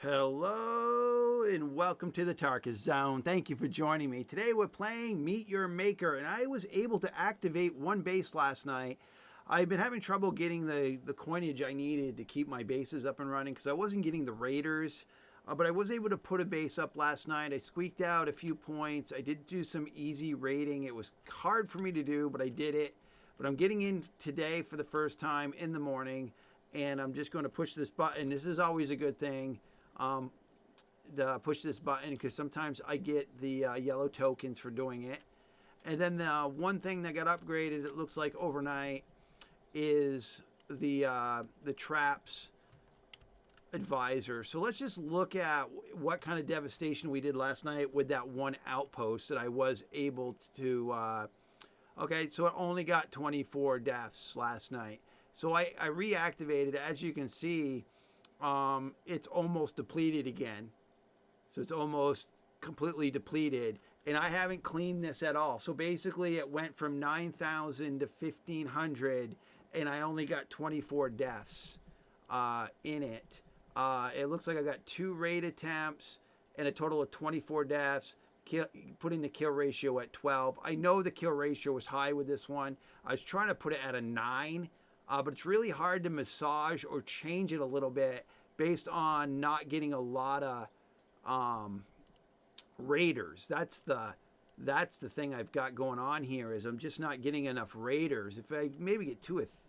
Hello and welcome to the Tarkus Zone. Thank you for joining me. Today we're playing Meet Your Maker, and I was able to activate one base last night. I've been having trouble getting the coinage I needed to keep my bases up and running because I wasn't getting the raiders. But I was able to put a base up last night. I squeaked out a few points. I did do some easy raiding. It was hard for me to do, but I did it. But I'm getting in today for the first time in the morning, and I'm just going to push this button. This is always a good thing. Push this button because sometimes I get the yellow tokens for doing it. And then the one thing that got upgraded, it looks like overnight, is the traps advisor. So let's just look at what kind of devastation we did last night with that one outpost that I was able to. Okay, so it only got 24 deaths last night. So I reactivated. As you can see, it's almost depleted again. So it's almost completely depleted. And I haven't cleaned this at all. So basically it went from 9,000 to 1,500 and I only got 24 deaths in it. It looks like I got 2 raid attempts and a total of 24 deaths, putting the kill ratio at 12. I know the kill ratio was high with this one. I was trying to put it at a 9. But it's really hard to massage or change it a little bit based on not getting a lot of raiders. That's the thing I've got going on here is I'm just not getting enough raiders. If I maybe get if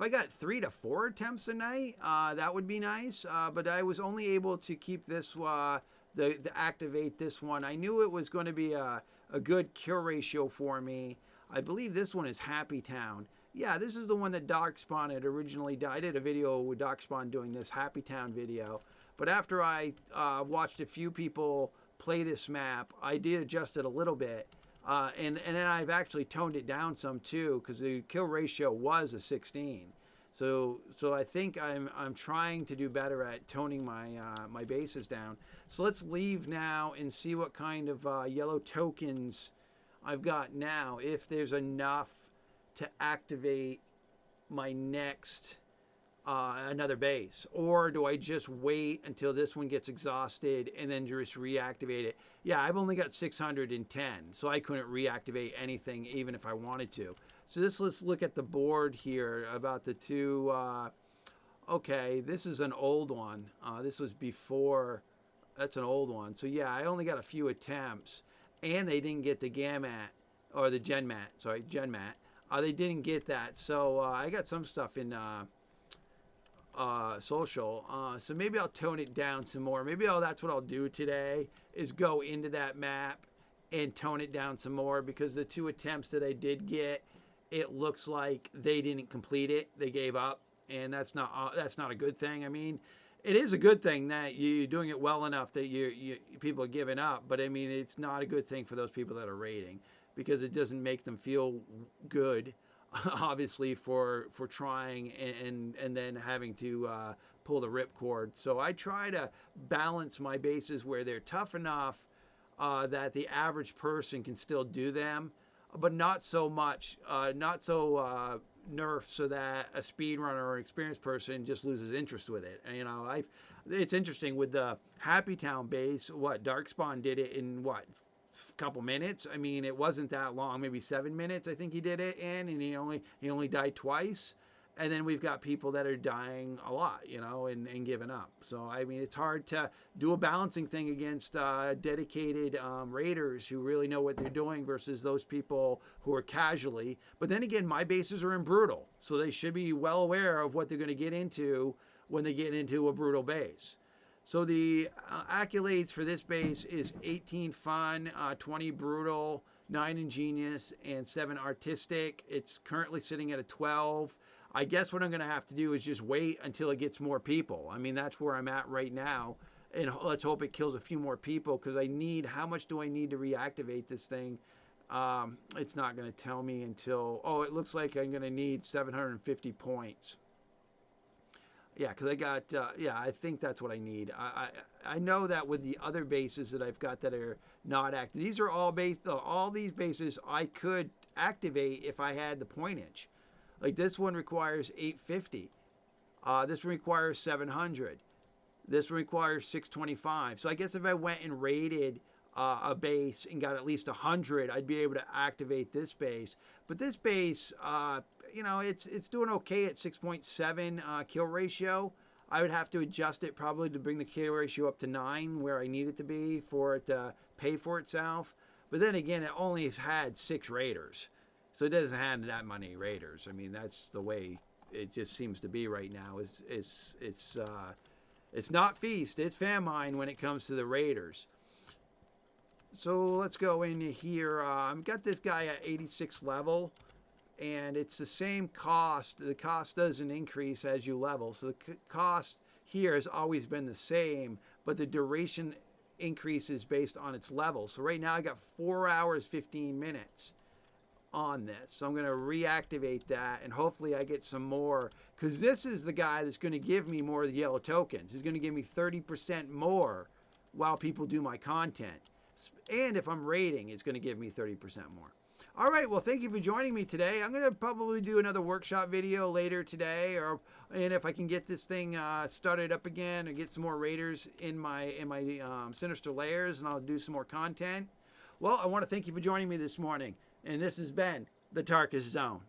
I got 3 to 4 attempts a night, that would be nice. But I was only able to keep this the activate this one. I knew it was going to be a good kill ratio for me. I believe this one is Happy Town. Yeah, this is the one that Darkspawn had originally done. I did a video with Darkspawn doing this Happy Town video. But after I watched a few people play this map, I did adjust it a little bit. And then I've actually toned it down some too because the kill ratio was a 16. So I think I'm trying to do better at toning my bases down. So let's leave now and see what kind of yellow tokens I've got now. If there's enough to activate my next another base, or do I just wait until this one gets exhausted and then just reactivate it? Yeah, I've only got 610, so I couldn't reactivate anything even if I wanted to. So let's look at the board here about the two. Okay, this is an old one. This was before. That's an old one. So yeah, I only got a few attempts, and they didn't get the Gammat or the Genmat. Sorry, Genmat. They didn't get that, so I got some stuff in social. So maybe I'll tone it down some more. Maybe that's what I'll do today is go into that map and tone it down some more because the 2 attempts that I did get, it looks like they didn't complete it. They gave up, and that's not a good thing. I mean, it is a good thing that you're doing it well enough that you people are giving up, but I mean, it's not a good thing for those people that are raiding, because it doesn't make them feel good, obviously, for trying and then having to pull the ripcord. So I try to balance my bases where they're tough enough that the average person can still do them, but not so much, not so nerfed so that a speedrunner or an experienced person just loses interest with it. And, it's interesting with the Happy Town base. What Darkspawn did it in couple minutes. I mean, it wasn't that long, maybe 7 minutes I think he did it in, and he only died twice. And then we've got people that are dying a lot, and giving up. So I mean, it's hard to do a balancing thing against dedicated raiders who really know what they're doing versus those people who are casually. But then again, my bases are in brutal, so they should be well aware of what they're going to get into when they get into a brutal base. So the accolades for this base is 18 fun, 20 brutal, 9 ingenious, and 7 artistic. It's currently sitting at a 12. I guess what I'm going to have to do is just wait until it gets more people. I mean, that's where I'm at right now. And let's hope it kills a few more people, because how much do I need to reactivate this thing? It's not going to tell me until, it looks like I'm going to need 750 points. Yeah, because I got, I think that's what I need. I know that with the other bases that I've got that are not active, these are all these bases I could activate if I had the pointage. Like this one requires 850. This one requires 700. This requires 625. So I guess if I went and raided a base and got at least 100, I'd be able to activate this base. But this base, you know, it's doing okay at 6.7 kill ratio. I would have to adjust it probably to bring the kill ratio up to 9 where I need it to be for it to pay for itself. But then again, it only has had 6 raiders. So it doesn't have that many raiders. I mean, that's the way it just seems to be right now. It's not feast, it's famine when it comes to the raiders. So let's go in here. I've got this guy at 86 level, and it's the same cost. The cost doesn't increase as you level. So the cost here has always been the same, but the duration increases based on its level. So right now I got 4 hours, 15 minutes on this. So I'm going to reactivate that, and hopefully I get some more, because this is the guy that's going to give me more of the yellow tokens. He's going to give me 30% more while people do my content. And if I'm raiding, it's going to give me 30% more. All right, well, thank you for joining me today. I'm going to probably do another workshop video later today, and if I can get this thing started up again and get some more raiders in my Sinister Lairs, and I'll do some more content. Well, I want to thank you for joining me this morning. And this has been the Tarkus Zone.